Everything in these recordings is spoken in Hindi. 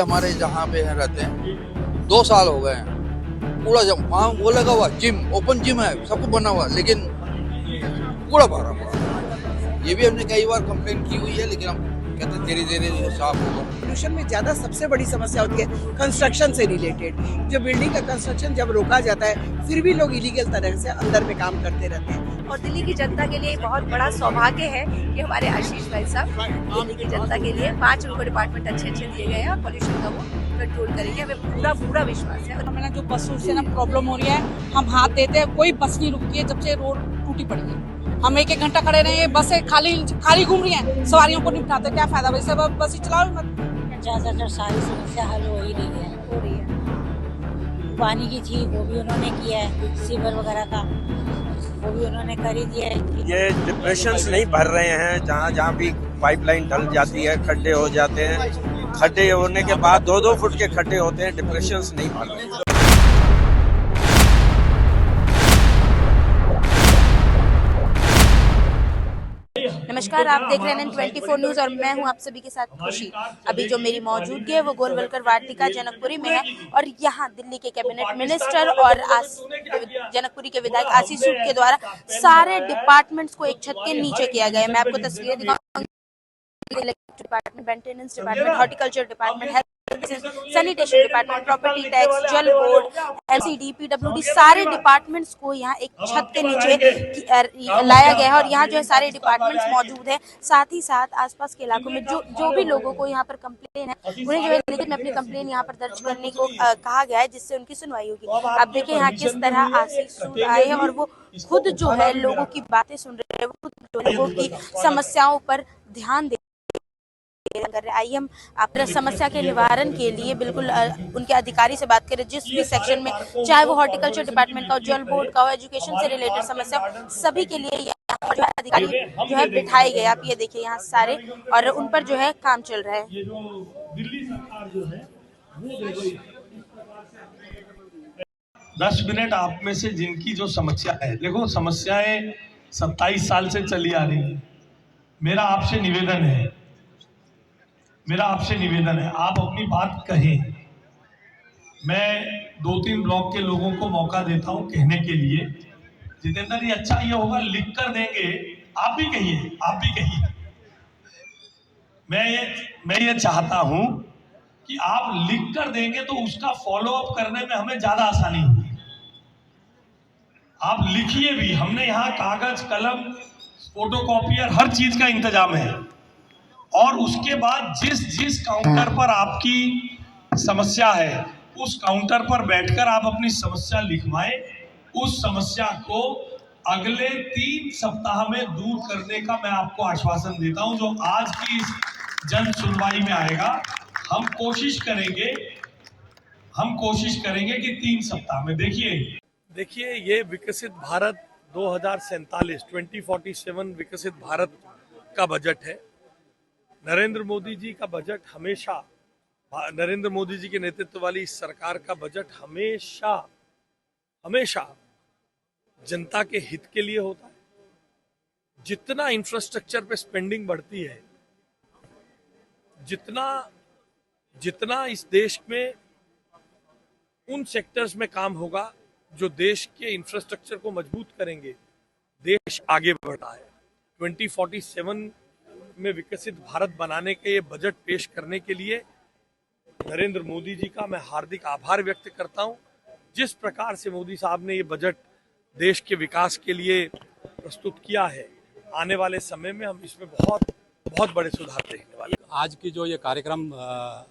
हमारे जहाँ पे हैं रहते हैं 2 साल हो गए हैं। कूड़ा जब वहाँ वो लगा हुआ जिम, ओपन जिम है, सब कुछ बना हुआ, लेकिन कूड़ा भरा पड़ा। ये भी हमने कई बार कंप्लेन की हुई है, लेकिन हम कहते हैं धीरे धीरे साफ होगा। पोल्यूशन में ज्यादा सबसे बड़ी समस्या होती है कंस्ट्रक्शन से रिलेटेड। जो बिल्डिंग का कंस्ट्रक्शन जब रोका जाता है, फिर भी लोग इलीगल तरह से अंदर में काम करते रहते हैं। और दिल्ली की जनता के लिए बहुत बड़ा सौभाग्य है कि हमारे आशीष भाई साहब दिल्ली की जनता के लिए 5 उनको डिपार्टमेंट अच्छे दिए गए हैं और पॉल्यूशन का वो कंट्रोल करेंगे। हमें पूरा विश्वास है। हमें जो बसों से ना प्रॉब्लम हो रही है, हम हाथ देते हैं, कोई बस नहीं रुकती है जब से रोड टूटी पड़ी है। हम 1-1 घंटा खड़े रहे, बसें खाली घूम रही हैं, सवारियों को नहीं बिठाते, क्या फायदा भाई? सब बस ही चलाओ मत। ज्यादातर सारी समस्या हल हो ही रही है। पानी की थी वो भी उन्होंने किया है, सीवर वगैरह का वो भी उन्होंने कर ही दिया है। ये डिप्रेशंस नहीं भर रहे हैं, जहाँ जहाँ भी पाइपलाइन ढल जाती है खड्डे हो जाते हैं। खड्डे होने के बाद 2-2 फुट के खड्डे होते हैं, डिप्रेशंस नहीं भर रहे हैं। नमस्कार, आप देख रहे हैं 24 न्यूज और मैं हूं आप सभी के साथ खुशी। अभी जो मेरी मौजूदगी है वो गोलवलकर वाटिका जनकपुरी में है और यहाँ दिल्ली के कैबिनेट मिनिस्टर और जनकपुरी के विधायक आशीष सूद के द्वारा सारे डिपार्टमेंट्स को एक छत के नीचे किया गया है। मैं आपको तस्वीरें दिखाऊंगी। Department, maintenance department, horticulture department, sanitation department, property tax, जल बोर्ड, एमसीडी, पीडब्ल्यूडी, सारे डिपार्टमेंट्स को यहाँ एक छत के नीचे लाया गया है और यहाँ जो है सारे डिपार्टमेंट्स मौजूद है। साथ ही साथ आसपास के इलाकों में जो भी लोगों को यहाँ पर कंप्लेन है, उन्हें जो है लिखित में अपनी कंप्लेन यहाँ पर दर्ज करने को कहा गया है, जिससे उनकी सुनवाई होगी। आप देखिए यहाँ किस तरह आशीष सूद आए हैं और वो खुद जो है लोगों की बातें सुन रहे हैं, वो खुद लोगों की समस्याओं पर ध्यान दे कर रहे। आइए हम आपकी समस्या के निवारण के लिए बिल्कुल उनके अधिकारी से बात करें। जिस भी सेक्शन में, चाहे वो हॉर्टिकल्चर डिपार्टमेंट का हो, जल बोर्ड का हो, एजुकेशन से रिलेटेड समस्या, सभी के लिए यहाँ पर जो है अधिकारी जो है बिठाए गए। आप ये देखिए यहाँ सारे, और उन पर जो है काम चल रहा है। दिल्ली सरकार जो है वो 10 मिनट आप में से जिनकी जो समस्या है, देखो समस्याएं 27 साल से चली आ रही है। मेरा आपसे निवेदन है, आप अपनी बात कहें। मैं 2-3 ब्लॉक के लोगों को मौका देता हूं कहने के लिए। जितेंद्र जी, अच्छा ये होगा लिख कर देंगे, आप भी कहिए। मैं ये चाहता हूं कि आप लिख कर देंगे तो उसका फॉलो अप करने में हमें ज्यादा आसानी होगी। आप लिखिए भी, हमने यहाँ कागज, कलम, फोटोकॉपियर, हर चीज का इंतजाम है। और उसके बाद जिस काउंटर पर आपकी समस्या है, उस काउंटर पर बैठकर आप अपनी समस्या लिखवाएं। उस समस्या को अगले 3 सप्ताह में दूर करने का मैं आपको आश्वासन देता हूं। जो आज की इस जन सुनवाई में आएगा, हम कोशिश करेंगे कि 3 सप्ताह में। देखिए ये विकसित भारत 2047 विकसित भारत का बजट है। नरेंद्र मोदी जी का बजट हमेशा, नरेंद्र मोदी जी के नेतृत्व वाली इस सरकार का बजट हमेशा जनता के हित के लिए होता है। जितना इंफ्रास्ट्रक्चर पे स्पेंडिंग बढ़ती है, जितना इस देश में उन सेक्टर्स में काम होगा जो देश के इंफ्रास्ट्रक्चर को मजबूत करेंगे, देश आगे बढ़ता है। 2047 में विकसित भारत बनाने के ये बजट पेश करने के लिए नरेंद्र मोदी जी का मैं हार्दिक आभार व्यक्त करता हूं। जिस प्रकार से मोदी साहब ने ये बजट देश के विकास के लिए प्रस्तुत किया है, आने वाले समय में हम इसमें बहुत बड़े सुधार देखने वाले। आज की जो ये कार्यक्रम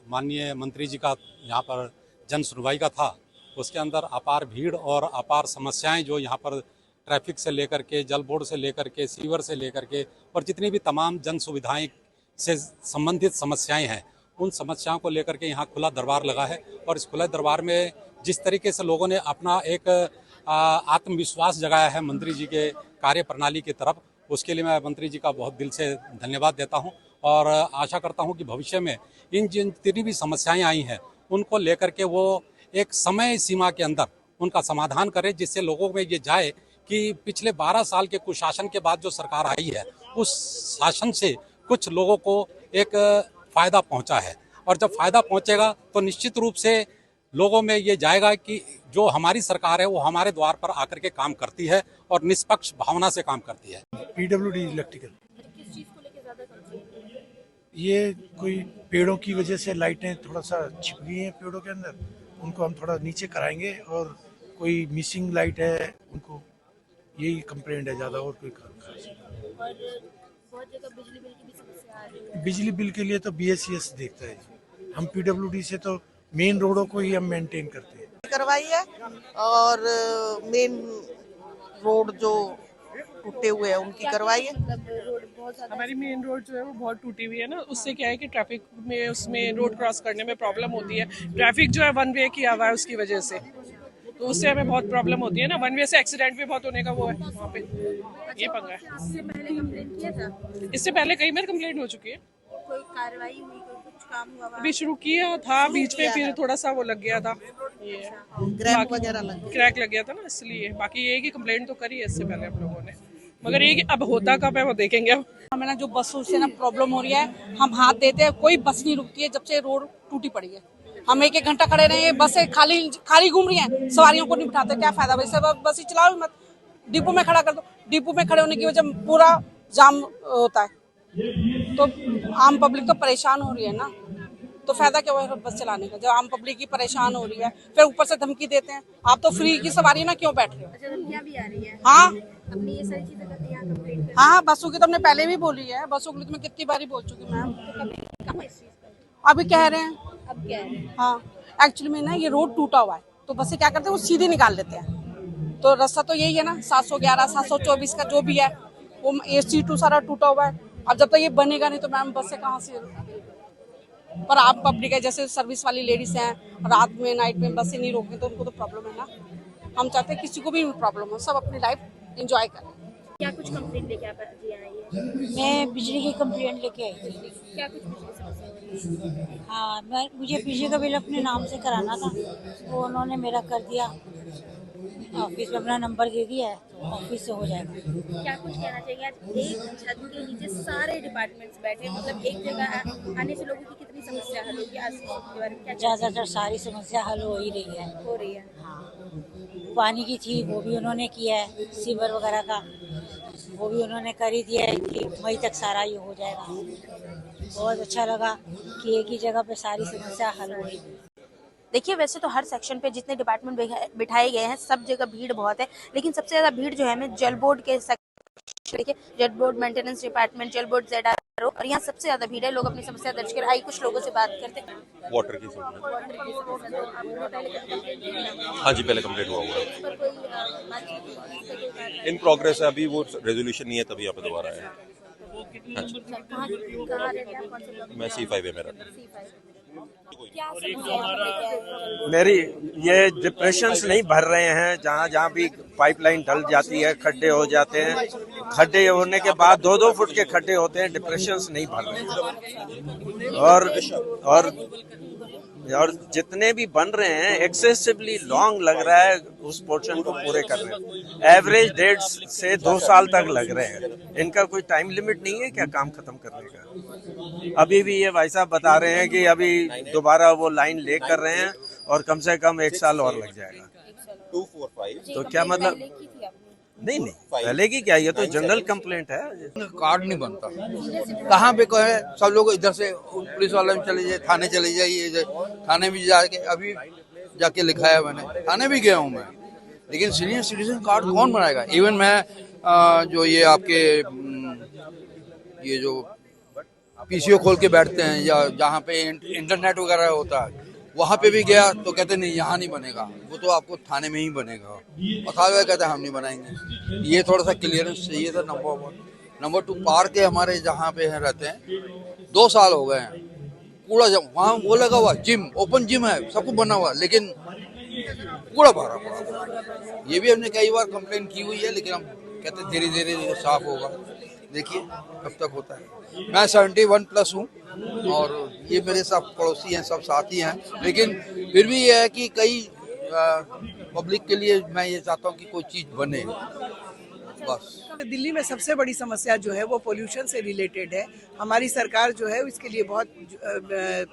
माननीय मंत्री जी का यहाँ पर जन सुनवाई का था, उसके अंदर अपार भीड़ और अपार समस्याएं जो यहाँ पर ट्रैफिक से लेकर के, जल बोर्ड से लेकर के, सीवर से लेकर के, और जितनी भी तमाम जन सुविधाएं से संबंधित समस्याएं हैं, उन समस्याओं को लेकर के यहाँ खुला दरबार लगा है। और इस खुले दरबार में जिस तरीके से लोगों ने अपना एक आत्मविश्वास जगाया है मंत्री जी के कार्य प्रणाली की तरफ, उसके लिए मैं मंत्री जी का बहुत दिल से धन्यवाद देता हूँ। और आशा करता हूँ कि भविष्य में जितनी भी समस्याएँ आई हैं, उनको लेकर के वो एक समय सीमा के अंदर उनका समाधान करें, जिससे लोगों में ये जाए कि पिछले 12 साल के कुशासन के बाद जो सरकार आई है, उस शासन से कुछ लोगों को एक फायदा पहुंचा है। और जब फायदा पहुंचेगा तो निश्चित रूप से लोगों में ये जाएगा कि जो हमारी सरकार है वो हमारे द्वार पर आकर के काम करती है और निष्पक्ष भावना से काम करती है। पीडब्ल्यूडी इलेक्ट्रिकल, ये कोई पेड़ों की वजह से लाइटें थोड़ा सा छिप गई हैं पेड़ों के अंदर, उनको हम थोड़ा नीचे कराएंगे, और कोई मिसिंग लाइट है उनको, यही कंप्लेंट है ज़्यादा, और कोई खास नहीं। और बहुत जगह बिजली बिल की भी समस्या आ रही है। बिजली बिल के लिए तो BSES देखता है, हम पीडब्ल्यूडी से तो मेन रोडों को ही हम मेंटेन करते हैं। करवाई है, और मेन रोड जो टूटे हुए हैं उनकी करवाई है। हमारी मेन रोड जो है वो बहुत टूटी हुई है ना, उससे क्या है कि ट्रैफिक में उसमें रोड क्रॉस करने में प्रॉब्लम होती है। ट्रैफिक जो है वन वे किया हुआ है उसकी वजह से, तो उससे हमें बहुत प्रॉब्लम होती है ना। वन वे से एक्सीडेंट भी बहुत होने का वो है वहाँ पे, ये पंगा है। इससे पहले कई बार कंप्लेंट हो चुकी है। कोई कार्रवाई हुई, कोई कुछ काम हुआ? अभी शुरू किया था बीच में, फिर थोड़ा सा वो लग गया था, ये क्रैक वगैरह लग क्रैक लग गया था ना, इसलिए। बाकी ये है कि कंप्लेंट तो करी है इससे पहले हम लोगों ने, मगर ये कि अब होता कब है वो देखेंगे। अब हमें ना जो बसों से ना प्रॉब्लम हो रही है, हम हाथ देते हैं, कोई बस नहीं रुकती है जब से रोड टूटी पड़ी है। हम एक घंटा खड़े रहे हैं, बसें खाली घूम रही हैं, सवारियों को नहीं बिठाते, क्या फायदा भाई? सब बस ही चलाओ मत, डिपो में खड़ा कर दो। डिपो में खड़े होने की वजह पूरा जाम होता है, तो आम पब्लिक तो परेशान हो रही है ना, तो फायदा क्या हुआ बस चलाने का, जब आम पब्लिक ही परेशान हो रही है। फिर ऊपर से धमकी देते हैं, आप तो फ्री की सवारी ना क्यों बैठ रहे हो? धमकियां भी आ रही है। हाँ, अपनी ये सारी चीजें करते हैं, कंप्लेंट करते हाँ, बसों की तो हमने पहले भी बोली है, बसों के लिए तो मैं कितनी बारी बोल चुकी मैम। अभी कह रहे हैं, अब क्या है? हाँ, एक्चुअली में ना ये रोड टूटा हुआ है, तो बसें क्या करते हैं, वो सीधे निकाल लेते हैं। तो रास्ता तो यही है ना, 711, 724 का जो भी है, वो AC2 सारा टूटा हुआ है। अब जब तक ये बनेगा नहीं तो मैम बसें कहाँ से? पर आप पब्लिक है, जैसे सर्विस वाली लेडीज हैं, रात में नाइट में बसें नहीं रोकें तो उनको तो प्रॉब्लम है ना। हम चाहते हैं किसी को भी प्रॉब्लम हो, सब अपनी लाइफ एंजॉय करें। क्या कुछ कंप्लेंट लेके आप जी आई है? मैं बिजली की कंप्लेंट लेके आई थी। क्या कुछ बिजली समस्या हो रही है? हाँ, मुझे बिजली का बिल अपने नाम से कराना था, वो उन्होंने मेरा कर दिया। ऑफिस में अपना नंबर दे दिया है, तो ऑफिस से हो जाएगा। क्या कुछ कहना चाहिए? आज एक छत के नीचे सारे डिपार्टमेंट्स बैठे, मतलब एक जगह आने से लोगों की कितनी समस्या हल होगी? आज के बारे में क्या ज़्यादातर सारी समस्या हल हो ही रही है। हो रही है? हाँ, पानी की थी वो भी उन्होंने किया है, सीवर वगैरह का वो भी उन्होंने कर ही दिया है कि मई तक सारा ये हो जाएगा। बहुत अच्छा लगा कि एक ही जगह पे सारी समस्या हल हो रही है। देखिए, वैसे तो हर सेक्शन पे जितने डिपार्टमेंट बिठाए गए हैं सब जगह भीड़ बहुत है, लेकिन सबसे ज़्यादा भीड़ जो है हमें जल बोर्ड के सेक्शन, देखिए जल बोर्ड मेंटेनेंस डिपार्टमेंट, जल बोर्ड ZRO, और यहाँ सबसे ज़्यादा भीड़ है। लोग अपनी समस्या दर्ज कर आई, कुछ लोगों से बात करते हैं। वाटर की समस्या। हाँ जी, पहले कंप्लीट हुआ है, इन प्रोग्रेस है, अभी वो रेजोल्यूशन नहीं है, तभी यहाँ पे दोबारा आया है। हाँ जी, मैं C5 में रहता हूँ। मेरी ये डिप्रेशंस नहीं भर रहे हैं, जहाँ जहाँ भी पाइपलाइन ढल जाती है खड्डे हो जाते हैं, खड्डे होने के बाद 2-2 फुट के खड्डे होते हैं, डिप्रेशंस नहीं भर रहे हैं। और जितने भी बन रहे हैं एक्सेसिवली लॉन्ग लग रहा है उस पोर्शन को पूरे करने में। एवरेज 1.5 से 2 साल तक लग रहे हैं। इनका कोई टाइम लिमिट नहीं है क्या काम खत्म करने का? अभी भी ये भाई साहब बता रहे हैं कि अभी दोबारा वो लाइन ले कर रहे हैं और कम से कम 1 साल और लग जाएगा। 245 तो क्या मतलब? नहीं, पहले की क्या, ये तो जनरल कंप्लेंट है। कार्ड नहीं बनता, कहाँ पे कहे सब लोग इधर से पुलिस वाले में चले जाए, थाने चले जाइए, थाने भी जाके अभी जाके लिखाया मैंने, थाने भी गया हूँ मैं, लेकिन सीनियर सिटीजन कार्ड कौन बनाएगा? इवन मैं जो ये आपके ये जो PCO खोल के बैठते हैं या जहाँ पे इंटरनेट वगैरह होता है, वहाँ पे भी गया तो कहते नहीं यहाँ नहीं बनेगा, वो तो आपको थाने में ही बनेगा, और थाने में कहते हैं हम नहीं बनाएंगे। ये थोड़ा सा क्लियरेंस चाहिए था, नंबर 1। नंबर 2, पार्क के हमारे जहाँ पे है रहते हैं 2 साल हो गए हैं, कूड़ा वहाँ वो लगा हुआ, जिम ओपन जिम है, सब कुछ बना हुआ, लेकिन कूड़ा भरा पड़ा। ये भी हमने कई बार कंप्लेन की हुई है, लेकिन हम कहते धीरे धीरे साफ होगा, देखिए कब तक होता है। मैं 71+ हूँ और ये मेरे सब पड़ोसी हैं, सब साथी हैं, लेकिन फिर भी ये है कि कई पब्लिक के लिए मैं ये चाहता हूँ कि कोई चीज़ बने, बस। दिल्ली में सबसे बड़ी समस्या जो है वो पोल्यूशन से रिलेटेड है। हमारी सरकार जो है इसके लिए बहुत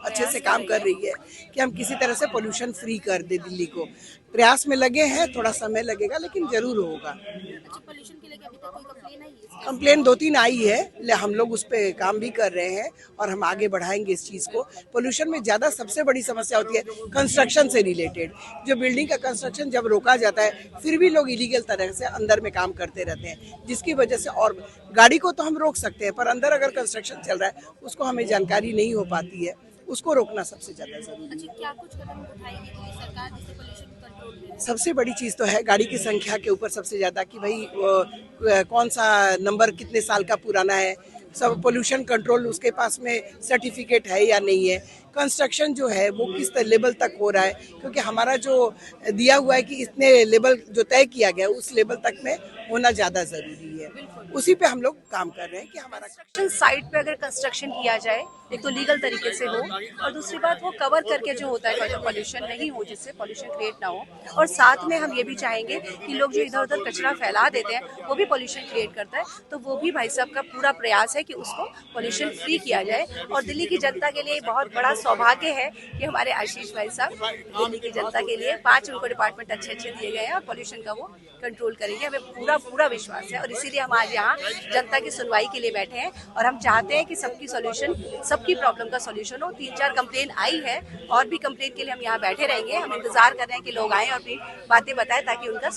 अच्छे से काम कर रही है कि हम किसी तरह से पोल्यूशन फ्री कर दे दिल्ली को। प्रयास में लगे हैं, थोड़ा समय लगेगा लेकिन जरूर होगा। पोल्यूशन के लेकर अभी तक कोई कंप्लेन आई है? कंप्लेन 2-3 आई है, हम लोग उस पर काम भी कर रहे हैं और हम आगे बढ़ाएंगे इस चीज़ को। पोल्यूशन में ज़्यादा सबसे बड़ी समस्या होती है कंस्ट्रक्शन से रिलेटेड। जो बिल्डिंग का कंस्ट्रक्शन जब रोका जाता है फिर भी लोग इलीगल तरह से अंदर में काम करते रहते हैं, जिसकी वजह से और गाड़ी को तो हम रोक सकते हैं पर अंदर अगर कंस्ट्रक्शन चल रहा है उसको हमें जानकारी नहीं हो पाती है, उसको रोकना सबसे ज़्यादा जरूरी है। अच्छा, क्या कुछ कदम उठाएगी कोई सरकार जिससे पोल्यूशन कंट्रोल में? सबसे बड़ी चीज़ तो है गाड़ी की संख्या के ऊपर सबसे ज़्यादा कि भाई कौन सा नंबर कितने साल का पुराना है, सब पोल्यूशन कंट्रोल उसके पास में सर्टिफिकेट है या नहीं है, कंस्ट्रक्शन जो है वो किस लेवल तक हो रहा है, क्योंकि हमारा जो दिया हुआ है कि इतने लेवल जो तय किया गया उस लेवल तक में होना ज़्यादा ज़रूरी है। उसी पे हम लोग काम कर रहे हैं कि हमारा कंस्ट्रक्शन साइट पे अगर कंस्ट्रक्शन किया जाए, एक तो लीगल तरीके से हो और दूसरी बात वो कवर करके जो होता है तो पॉल्यूशन नहीं हो, जिससे पॉल्यूशन क्रिएट ना हो। और साथ में हम ये भी चाहेंगे कि लोग जो इधर उधर कचरा फैला देते हैं वो भी पॉल्यूशन क्रिएट करता है, तो वो भी भाई साहब का पूरा प्रयास है कि उसको पॉल्यूशन फ्री किया जाए। और दिल्ली की जनता के लिए बहुत बड़ा सौभाग्य है कि हमारे आशीष भाई साहब दिल्ली की जनता के लिए 5 उनको डिपार्टमेंट अच्छे दिए गए हैं और पॉल्यूशन का वो कंट्रोल करेंगे, हमें पूरा विश्वास है। और इसीलिए हम आज यहाँ जनता की सुनवाई के लिए बैठे हैं और हम चाहते हैं कि सबकी प्रॉब्लम का सॉल्यूशन हो। 3-4 कंप्लेन आई है और भी कंप्लेन के लिए हम यहाँ बैठे रहेंगे। हम इंतजार कर रहे हैं कि लोग आए और अपनी बातें बताएं ताकि उनका।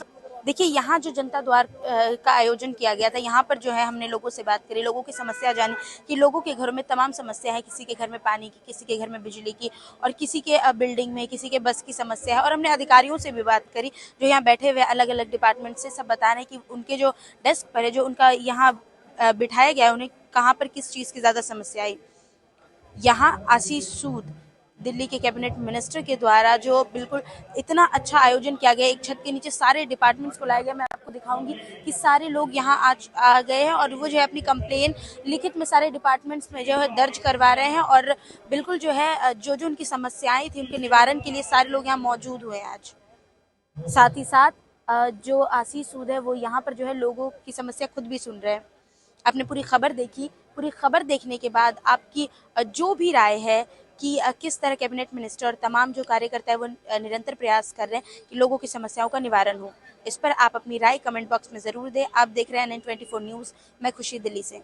देखिए, यहाँ जो जनता द्वार का आयोजन किया गया था, यहाँ पर जो है हमने लोगों से बात करी, लोगों की समस्या जानी कि लोगों के घरों में तमाम समस्या है। किसी के घर में पानी की, किसी के घर में बिजली की और किसी के बिल्डिंग में, किसी के बस की समस्या है। और हमने अधिकारियों से भी बात करी जो यहाँ बैठे हुए अलग अलग डिपार्टमेंट से, सब बता रहे हैं कि उनके जो डेस्क पर है, जो उनका यहाँ बिठाया गया है, उन्हें कहाँ पर किस चीज़ की ज़्यादा समस्या आई। यहाँ आशीष सूद दिल्ली के कैबिनेट मिनिस्टर के द्वारा जो बिल्कुल इतना अच्छा आयोजन किया गया, एक छत के नीचे सारे डिपार्टमेंट्स को लाया गया। मैं आपको दिखाऊंगी कि सारे लोग यहाँ आज आ गए हैं और वो जो है अपनी कंप्लेन लिखित में सारे डिपार्टमेंट्स में जो है दर्ज करवा रहे हैं और बिल्कुल जो है जो उनकी समस्याएं थी उनके निवारण के लिए सारे लोग यहाँ मौजूद हुए हैं आज। साथ ही साथ जो आशीष सूद है वो यहाँ पर जो है लोगों की समस्या खुद भी सुन रहे हैं। आपने पूरी खबर देखी, पूरी खबर देखने के बाद आपकी जो भी राय है कि किस तरह कैबिनेट मिनिस्टर और तमाम जो कार्यकर्ता है वो निरंतर प्रयास कर रहे हैं कि लोगों की समस्याओं का निवारण हो, इस पर आप अपनी राय कमेंट बॉक्स में ज़रूर दें। आप देख रहे हैं NN24 न्यूज़, मैं खुशी दिल्ली से।